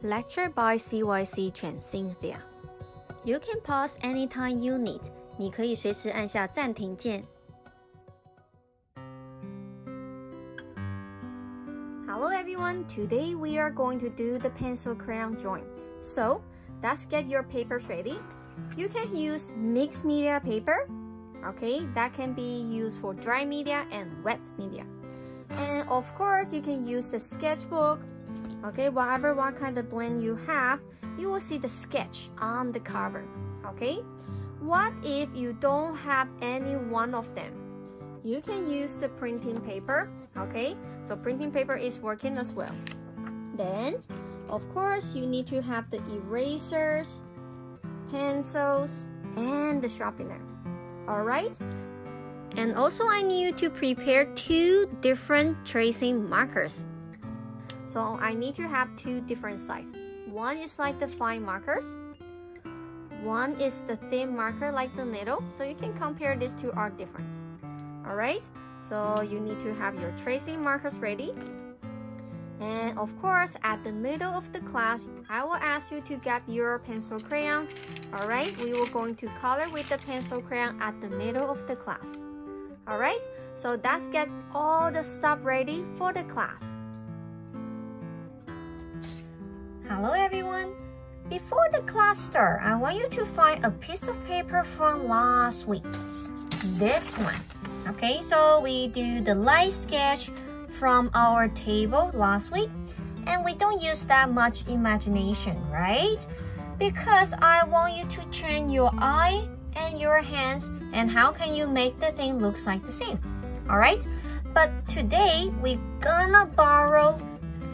Lecture by CYC Chen Cynthia. You can pause anytime you need. 你可以随时按下暂停键。Hello everyone, today we are going to do the pencil crayon drawing. So, let's get your papers ready. You can use mixed media paper. Okay, that can be used for dry media and wet media. And of course, you can use the sketchbook. Okay, whatever what kind of blend you have, you will see the sketch on the cover. Okay, what if you don't have any one of them? You can use the printing paper. Okay, so printing paper is working as well. Then, of course, you need to have the erasers, pencils, and the sharpener. Alright? And also I need you to prepare 2 different tracing markers. So I need to have 2 different sizes. One is like the fine markers. One is the thin marker like the needle. So you can compare these 2 are different. Alright? So you need to have your tracing markers ready. And of course, at the middle of the class, I will ask you to get your pencil crayon. Alright? We will going to color with the pencil crayon at the middle of the class. Alright? So let's get all the stuff ready for the class. Hello everyone! Before the class starts, I want you to find a piece of paper from last week. This one. Okay, so we do the light sketch from our table last week. And we don't use that much imagination, right? Because I want you to train your eye and your hands and how can you make the thing looks like the same. Alright? But today, we're gonna borrow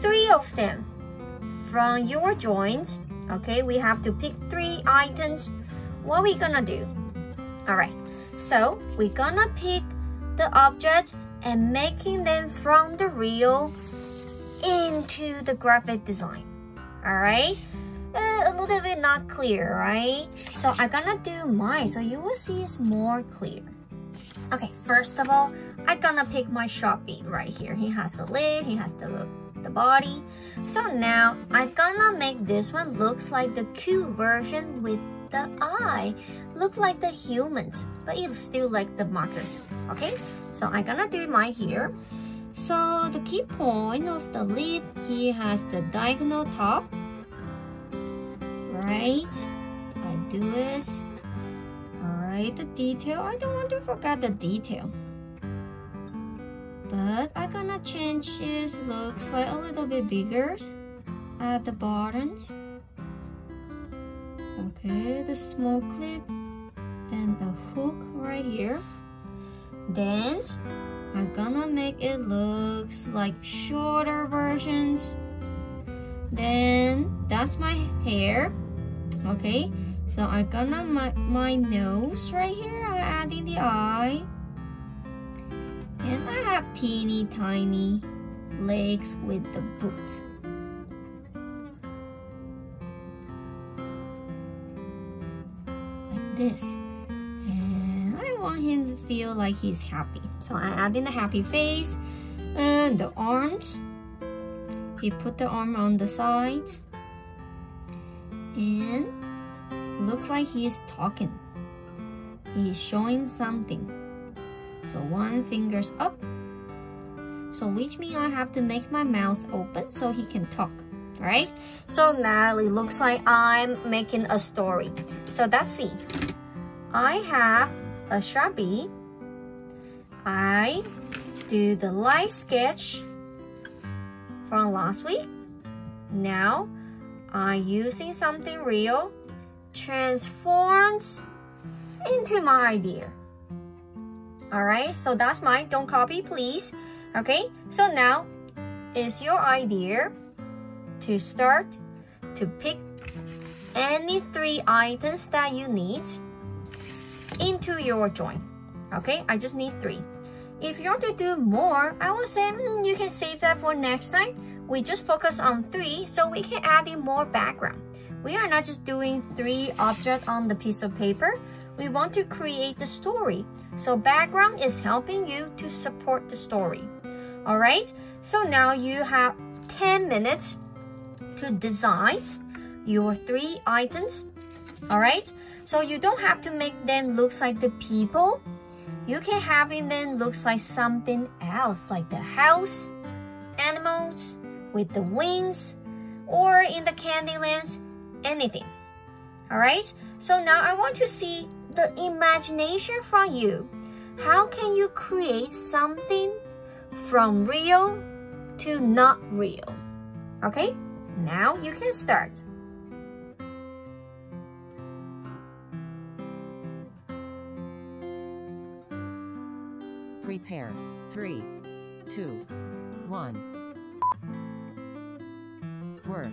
3 of them from your drawings. Okay, we have to pick 3 items. What are we gonna do? Alright, so we're gonna pick the object and making them from the real into the graphic design. Alright, a little bit not clear, right? So I'm gonna do mine so you will see it's more clear. Okay, first of all, I'm gonna pick my Sharpie right here. He has the lid, he has the body. So now I'm gonna make this one looks like the cute version with the eye. Look like the humans, but it's still like the markers. Okay, so I'm gonna do mine here. So the key point of the lid, he has the diagonal top. Right, I do it. Alright, the detail, I don't want to forget the detail. But I'm gonna change this, looks like a little bit bigger at the bottoms. Okay, the small clip and the hook right here. Then I'm gonna make it looks like shorter versions. Then that's my hair. Okay, so I'm gonna my nose right here. I'm adding the eye. And I have teeny tiny legs with the boot. Like this. And I want him to feel like he's happy. So I add in a happy face. And the arms. He put the arm on the sides. And looks like he's talking. He's showing something. So 1 finger's up. So which means I have to make my mouth open so he can talk. Alright? So now it looks like I'm making a story. So let's see. I have a Sharpie. I do the light sketch from last week. Now I'm using something real, transforms into my idea. Alright, so that's mine. Don't copy, please. Okay, so now it's your idea to start to pick any 3 items that you need into your drawing. Okay, I just need 3. If you want to do more, I will say you can save that for next time. We just focus on 3 so we can add in more background. We are not just doing 3 objects on the piece of paper. We want to create the story. So background is helping you to support the story. Alright, so now you have 10 minutes to design your 3 items. All right, so you don't have to make them look like the people. You can have them look like something else, like the house, animals with the wings, or in the Candylands, anything. All right, so now I want to see the imagination from you. How can you create something from real to not real? Okay, now you can start. Prepare. 3, 2, 1. Work.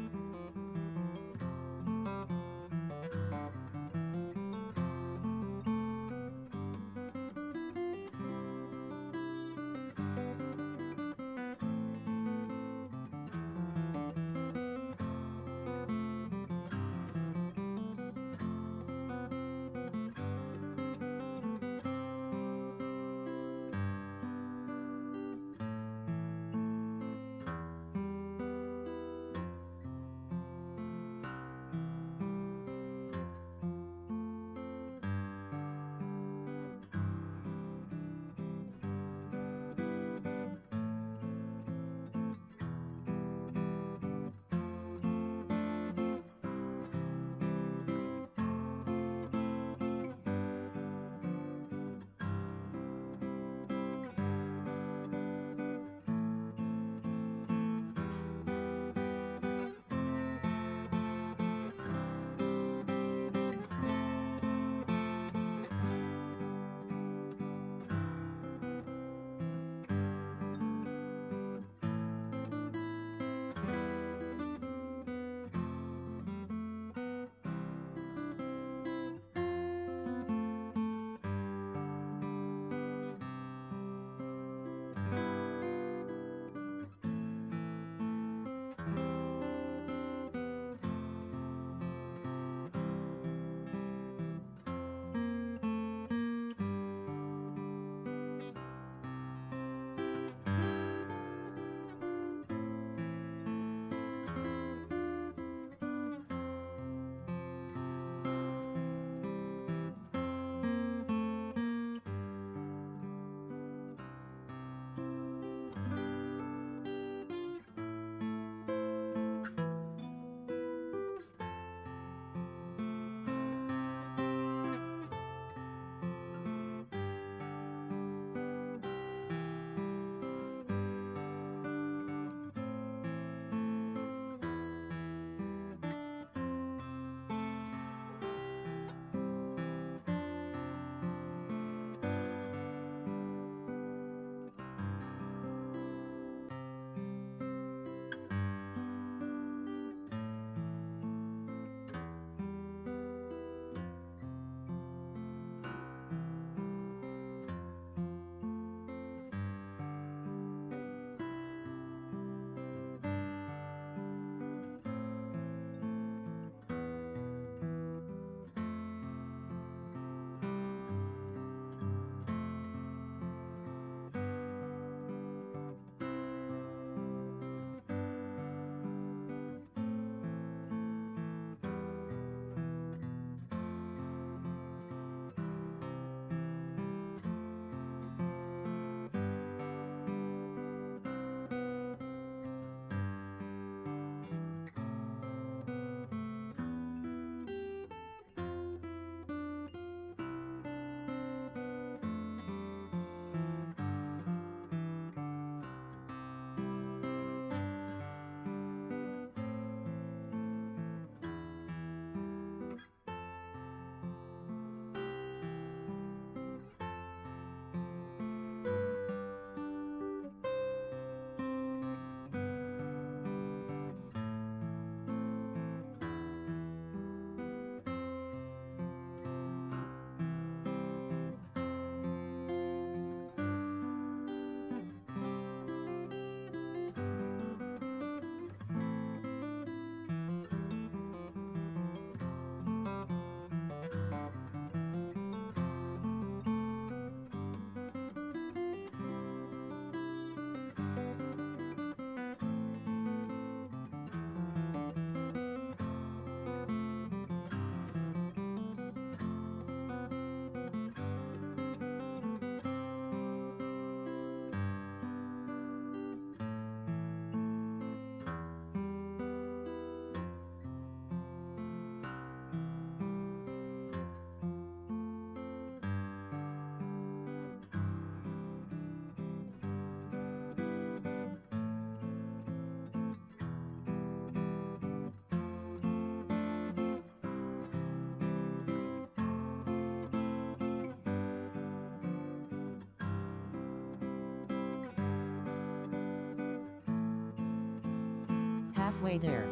halfway there.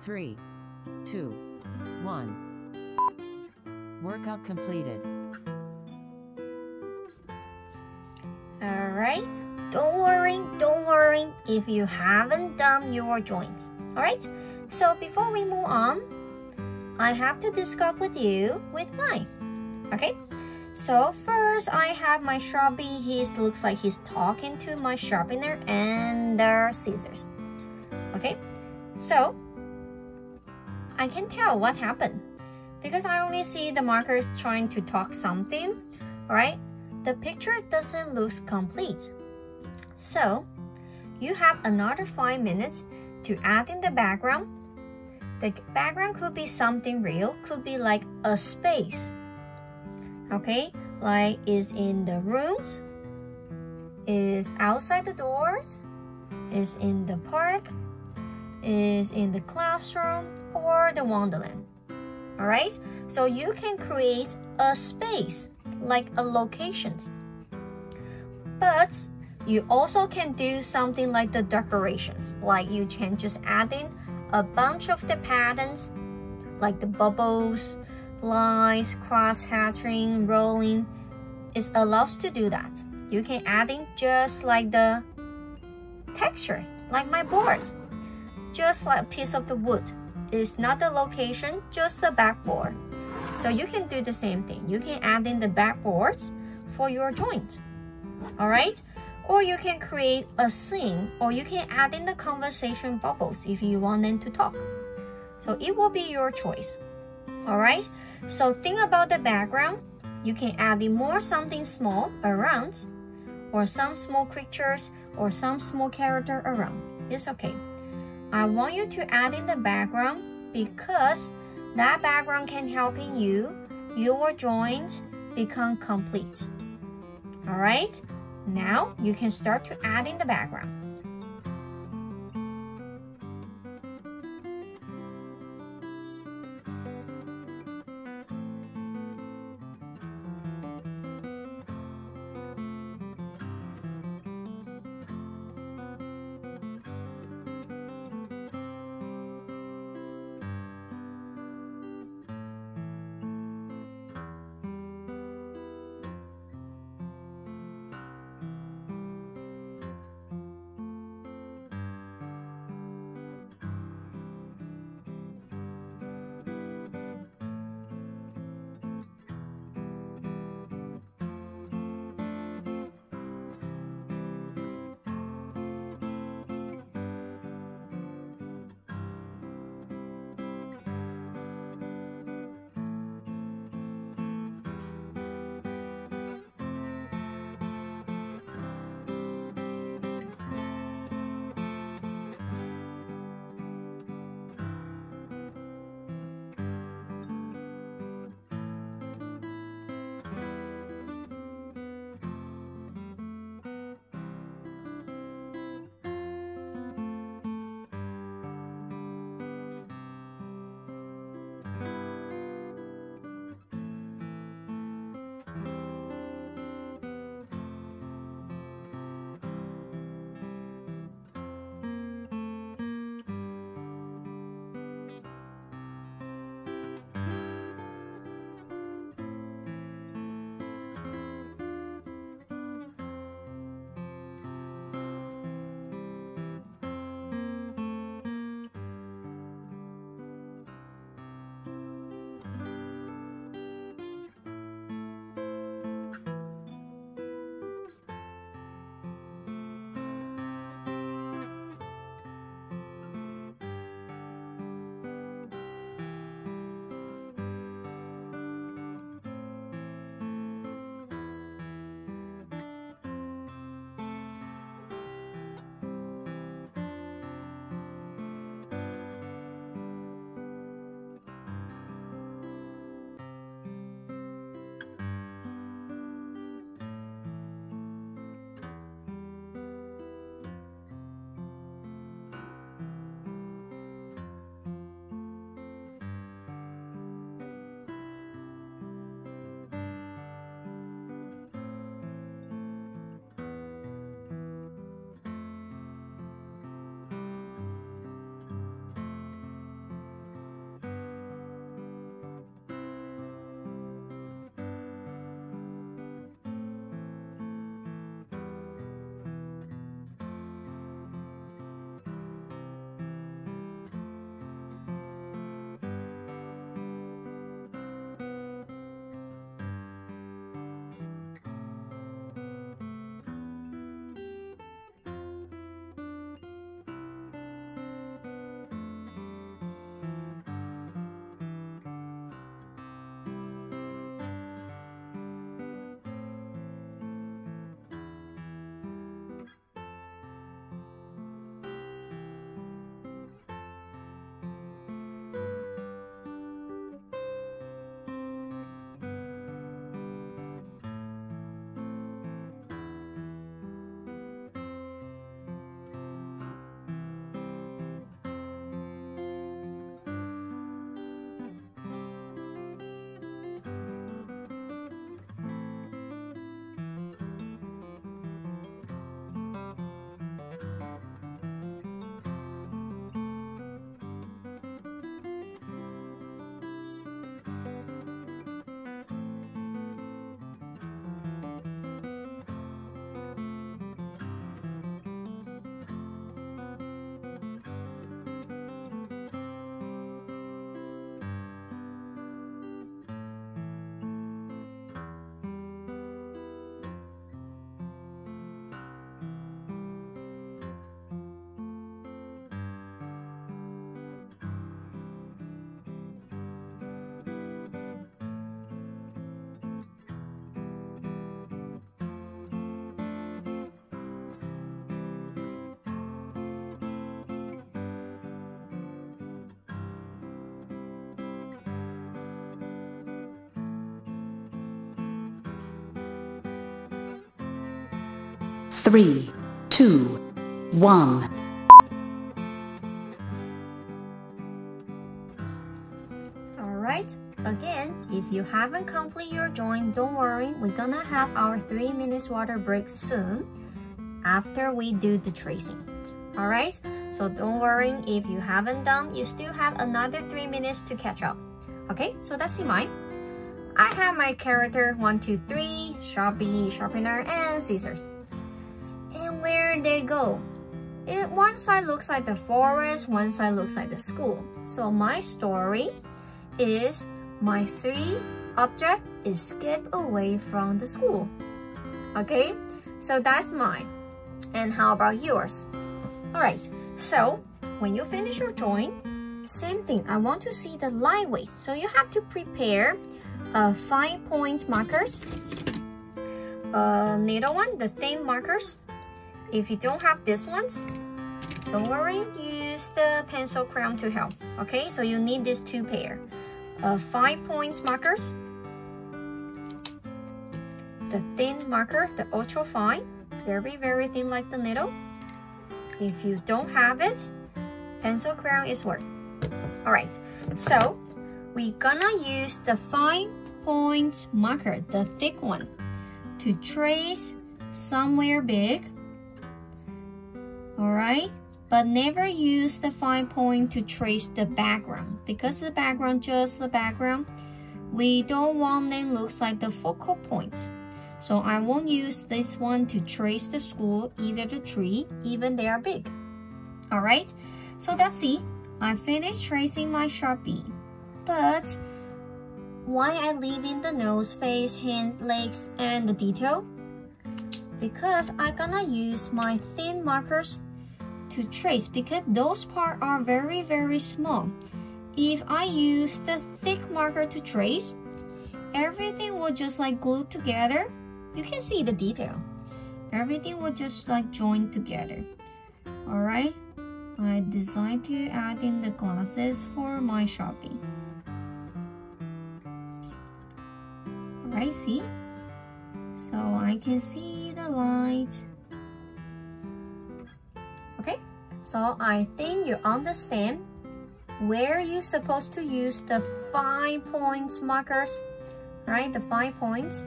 Three, two, one. Workout completed. Alright, don't worry if you haven't done your joints. Alright, so before we move on, I have to discuss with you with mine. Okay, so first I have my Sharpie. He looks like he's talking to my sharpener and the scissors. Okay, so I can tell what happened because I only see the markers trying to talk something. Alright, the picture doesn't look complete. So you have another 5 minutes to add in the background. The background could be something real, could be like a space. Okay, like is in the rooms, is outside the doors, is in the park, is in the classroom, or the wonderland. Alright, so you can create a space, like a location. But you also can do something like the decorations, like you can just add in a bunch of the patterns, like the bubbles, lines, cross-hatching, rolling. It allows to do that. You can add in just like the texture, like my board, just like a piece of the wood. It's not the location, just the backboard. So you can do the same thing. You can add in the backboards for your joint. Alright? Or you can create a scene, or you can add in the conversation bubbles if you want them to talk. So it will be your choice. Alright? So think about the background. You can add in more something small around, or some small creatures, or some small character around. It's okay. I want you to add in the background because that background can help in your joint become complete. Alright? Now you can start to add in the background. 3, 2, 1. Alright, again, if you haven't completed your drawing, don't worry, we're gonna have our 3 minutes water break soon after we do the tracing. Alright, so don't worry, if you haven't done, you still have another 3 minutes to catch up. Okay, so let's see mine. I have my character 1, 2, 3, Sharpie, sharpener, and scissors. And where they go? One side looks like the forest, one side looks like the school. So my story is my 3 object is skipped away from the school. Okay, so that's mine. And how about yours? Alright, so when you finish your drawing, same thing, I want to see the line weight. So you have to prepare 5 point markers, needle one, the thin markers. If you don't have these ones, don't worry, use the pencil crayon to help. Okay, so you need these 2 pair. 5 point markers, the thin marker, the ultra fine, very thin like the needle. If you don't have it, pencil crayon is work. Alright, so we're gonna use the 5 point marker, the thick one, to trace somewhere big. Alright, but never use the 5 point to trace the background, because the background, just the background, we don't want them looks like the focal points. So I won't use this one to trace the school, either the tree, even they are big. Alright, so that's it. I finished tracing my Sharpie. But why I leave in the nose, face, hands, legs, and the detail? Because I'm gonna use my thin markers to trace, because those parts are very small. If I use the thick marker to trace, everything will just like glue together. You can see the detail. Everything will just like join together. Alright, I decided to add in the glasses for my Sharpie. Alright, see? So I can see the light. Okay, so I think you understand where you're supposed to use the 5 points markers, right? The 5 points.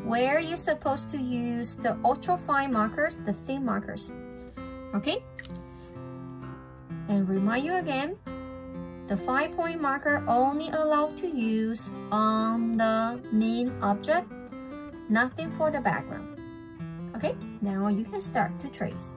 Where you're supposed to use the ultra fine markers, the thin markers. Okay? And remind you again, the 5 point marker only allowed to use on the main object, nothing for the background. Okay, now you can start to trace.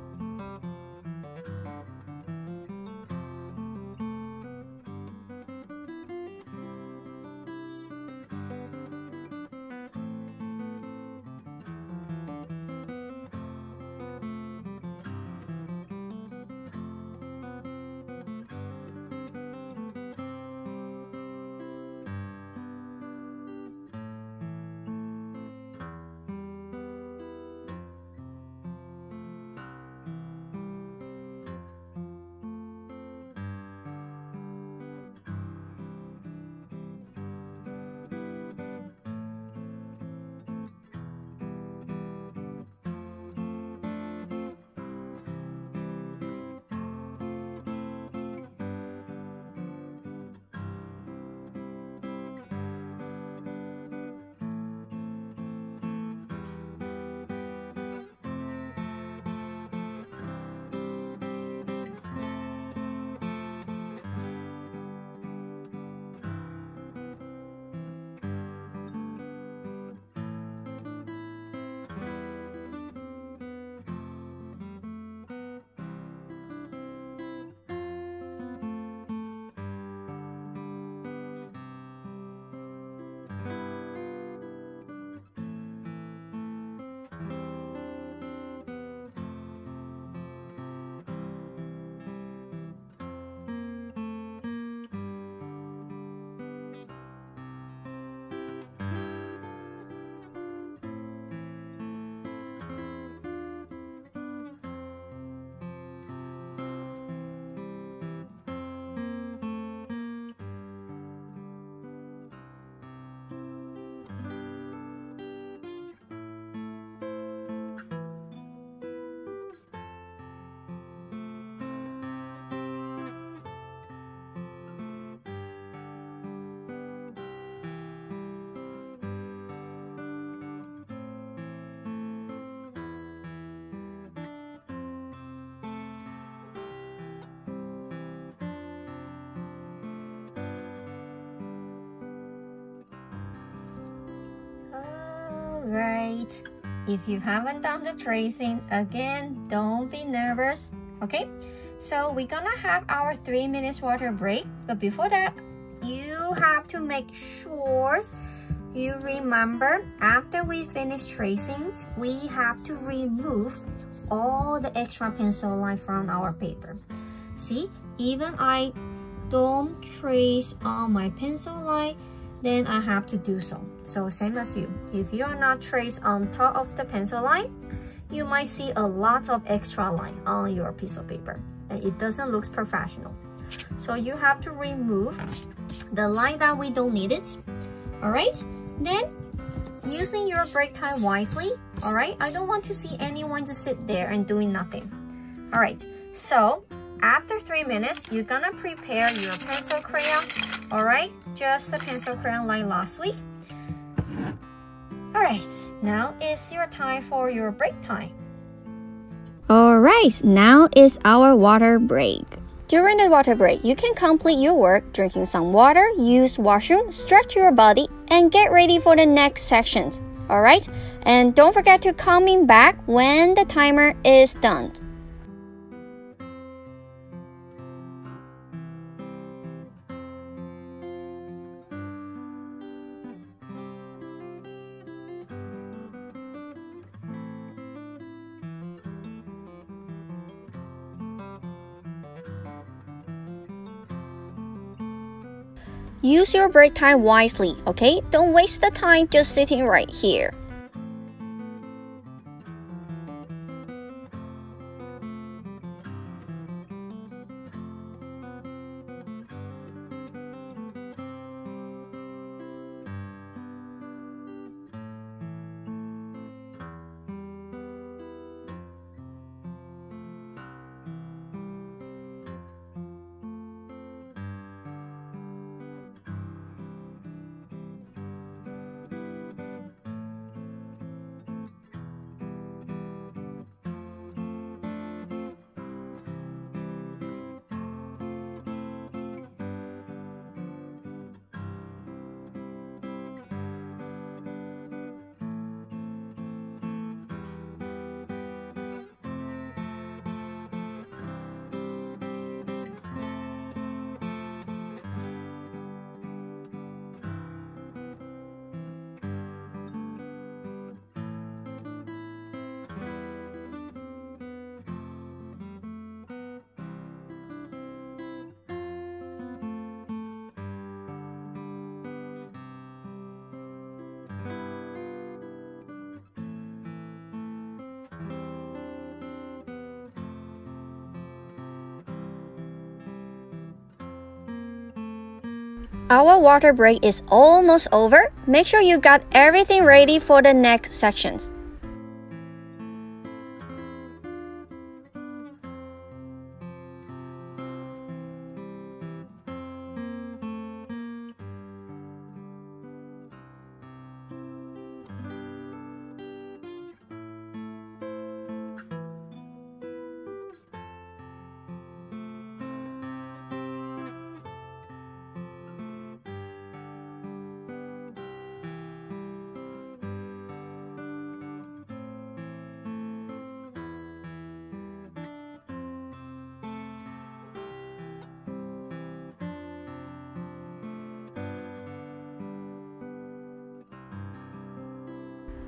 right. If you haven't done the tracing, again, don't be nervous, okay? So we're gonna have our 3 minutes water break, but before that, you have to make sure you remember after we finish tracing, we have to remove all the extra pencil line from our paper. See, even I don't trace on my pencil line, then I have to do so. So same as you. If you are not traced on top of the pencil line, you might see a lot of extra line on your piece of paper and it doesn't look professional. So you have to remove the line that we don't need it. All right, then using your break time wisely. All right, I don't want to see anyone just sit there and doing nothing. All right, so after 3 minutes, you're gonna prepare your pencil crayon. All right, just the pencil crayon like last week. All right, now is your time for your break time. All right, now is our water break. During the water break, you can complete your work, drinking some water, use washroom, stretch your body, and get ready for the next sections. All right, and don't forget to coming back when the timer is done. Use your break time wisely, okay? Don't waste the time just sitting right here. Our water break is almost over. Make sure you got everything ready for the next sections.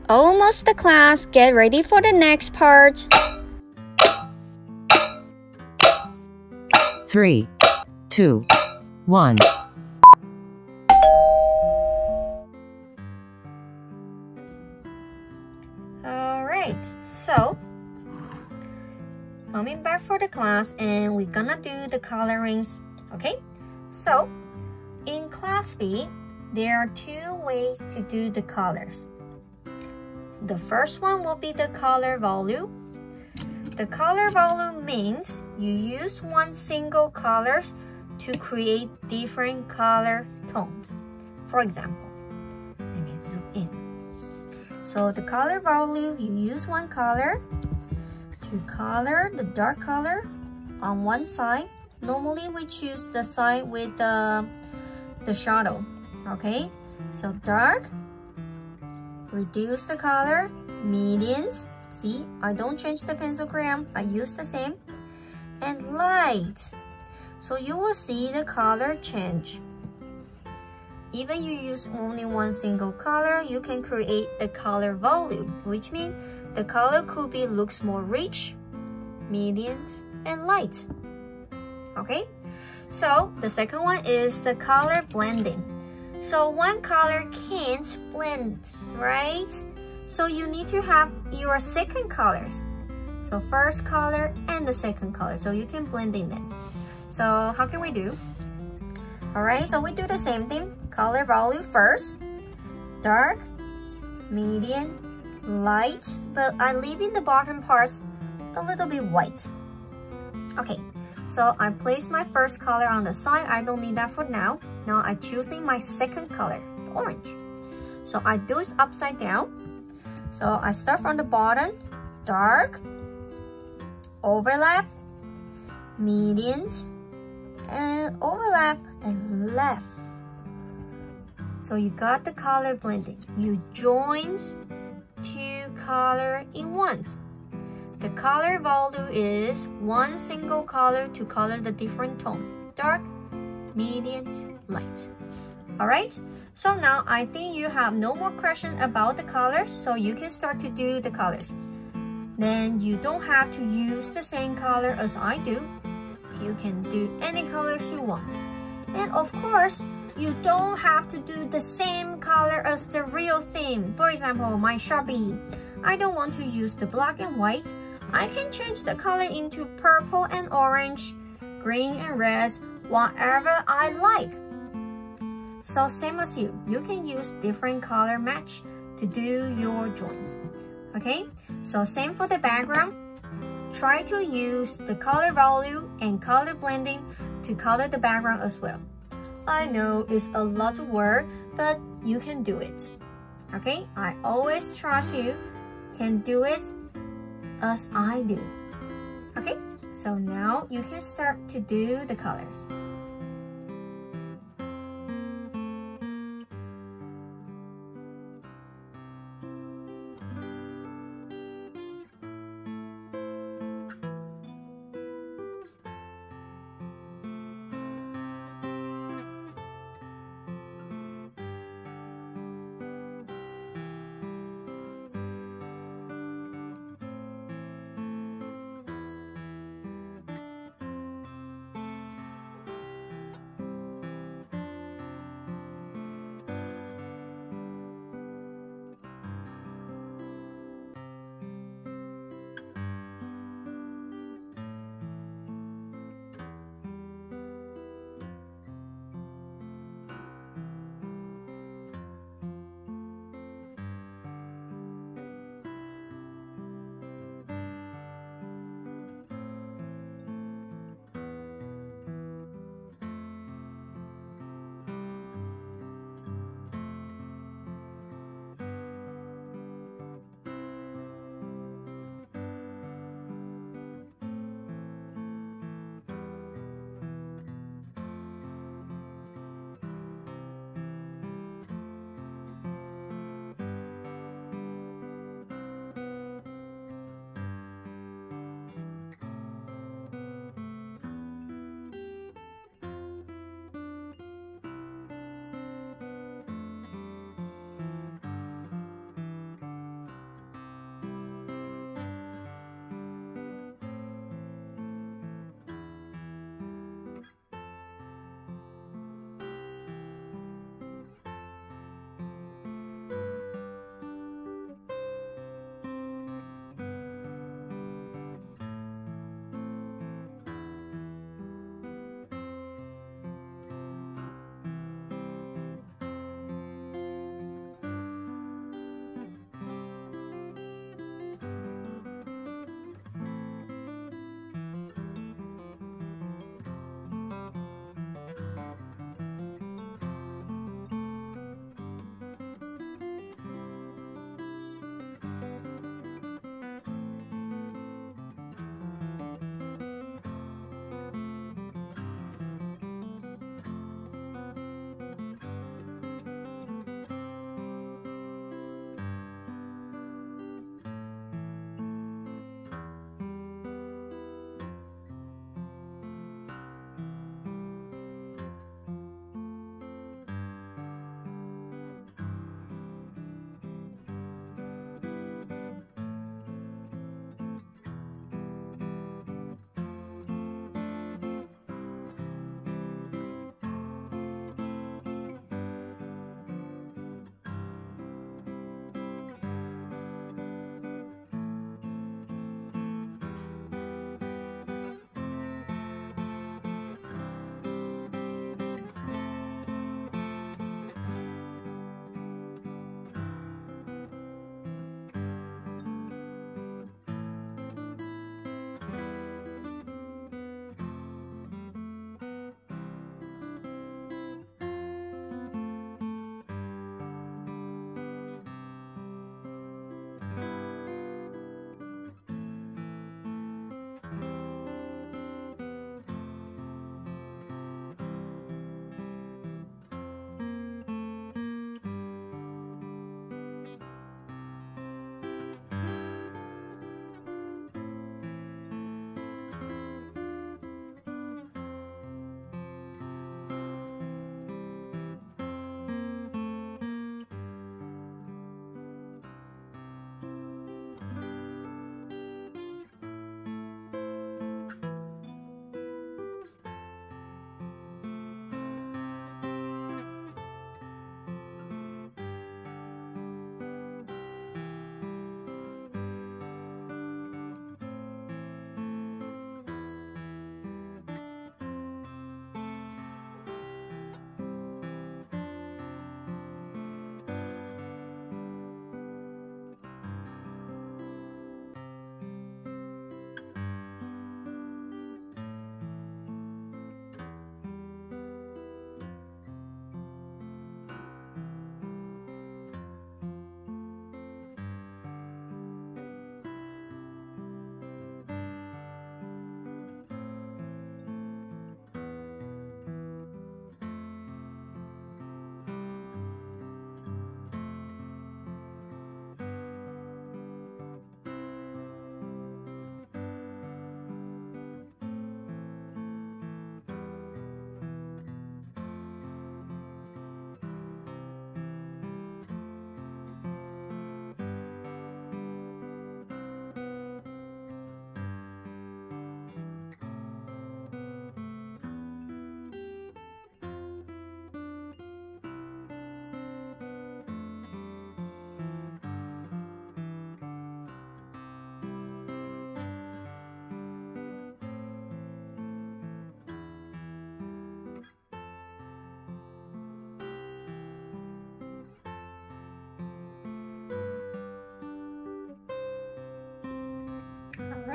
Almost the class. Get ready for the next part. 3, 2, 1. All right, so coming back for the class and we're gonna do the colorings, okay? So in class B, there are 2 ways to do the colors. The first one will be the color volume. The color volume means you use one single color to create different color tones. For example, let me zoom in. So the color volume, you use one color to color the dark color on one side. Normally we choose the side with the shadow, okay? So dark reduce the color, medians. See, I don't change the pencil crayon, I use the same. And light. So you will see the color change. Even you use only one single color, you can create a color volume, which means the color could be looks more rich, medians, and light. Okay, so the second one is the color blending. So one color can't blend, right? So you need to have your second colors. So first color and the second color, so you can blend in it. So how can we do? Alright, so we do the same thing. Color volume first. Dark, medium, light, but I leave in the bottom parts a little bit white. Okay, so I place my first color on the side. I don't need that for now. Now I'm choosing my second color, the orange. So I do it upside down. So I start from the bottom, dark, overlap, medians, and overlap and left. So you got the color blending. You join two color in one. The color volume is one single color to color the different tone. Dark, medium, light. Alright, so now I think you have no more question about the colors, so you can start to do the colors. Then you don't have to use the same color as I do. You can do any colors you want. And of course, you don't have to do the same color as the real theme. For example, my Sharpie. I don't want to use the black and white. I can change the color into purple and orange, green and red, whatever I like. So same as you can use different color match to do your drawings. Okay, so same for the background. Try to use the color volume and color blending to color the background as well. I know it's a lot of work, but you can do it. Okay, I always trust you can do it as I do. Okay, so now you can start to do the colors.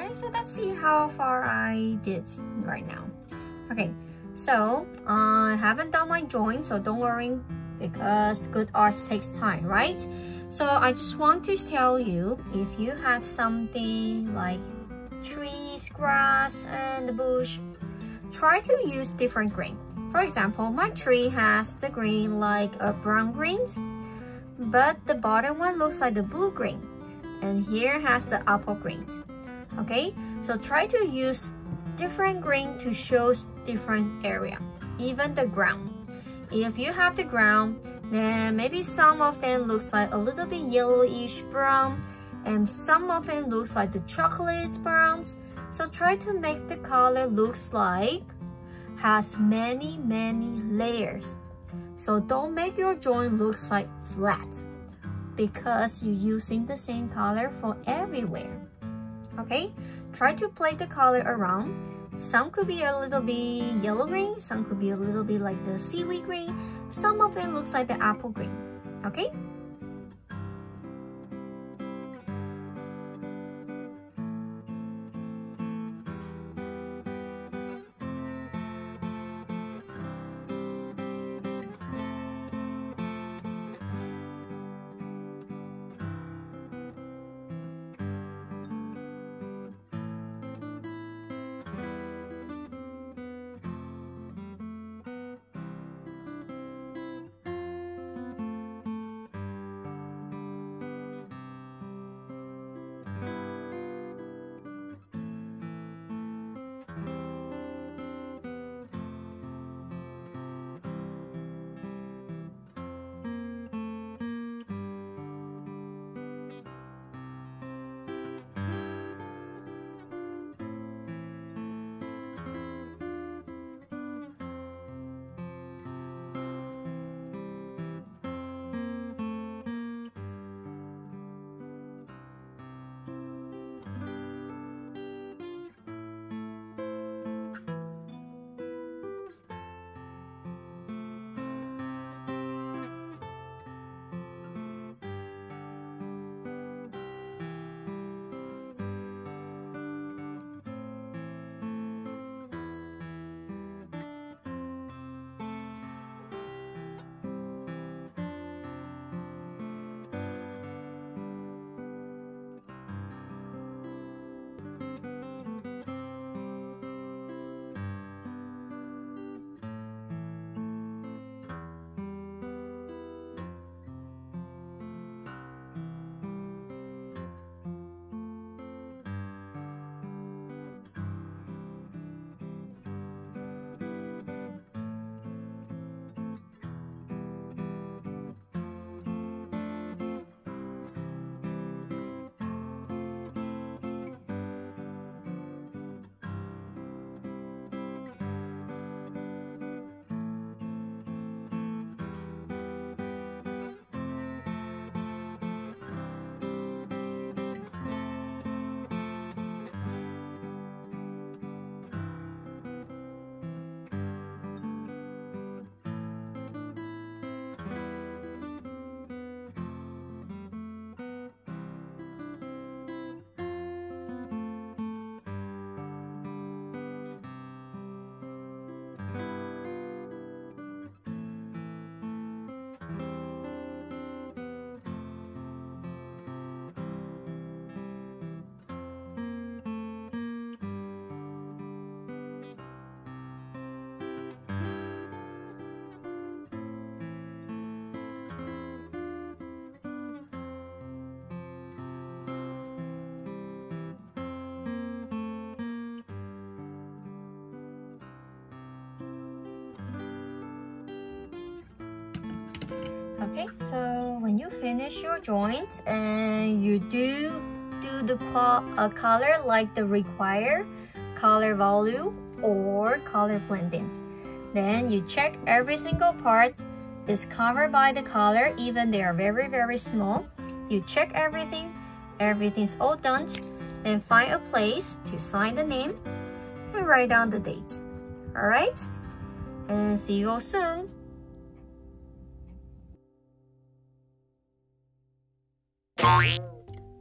Okay, so let's see how far I did right now. Okay, so I haven't done my joint, so don't worry, because good art takes time, right? So I just want to tell you, if you have something like trees, grass, and the bush, try to use different grains. For example, my tree has the green like a brown greens, but the bottom one looks like the blue green, and here has the apple greens. Okay, so try to use different green to show different area, even the ground. If you have the ground, then maybe some of them looks like a little bit yellowish brown, and some of them looks like the chocolate browns. So try to make the color looks like has many layers. So don't make your joint looks like flat, because you're using the same color for everywhere. Okay, try to play the color around. Some could be a little bit yellow green, some could be a little bit like the seaweed green, some of them looks like the apple green. Okay. Okay, so when you finish your joint and you do the color like the required color value or color blending, then you check every single part is covered by the color, even they are very small. You check everything, everything's all done, then find a place to sign the name and write down the date. All right, and see you all soon.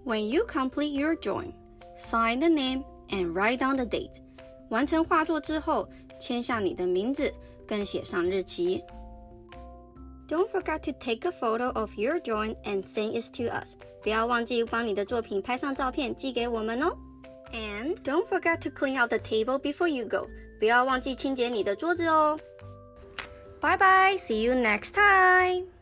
When you complete your joint, sign the name and write down the date. 完成画作之后，签下你的名字，更写上日期。Don't forget to take a photo of your drawing and send it to us. 不要忘记帮你的作品拍上照片寄给我们哦。And don't forget to clean out the table before you go. 不要忘记清洁你的桌子哦。Bye bye, see you next time.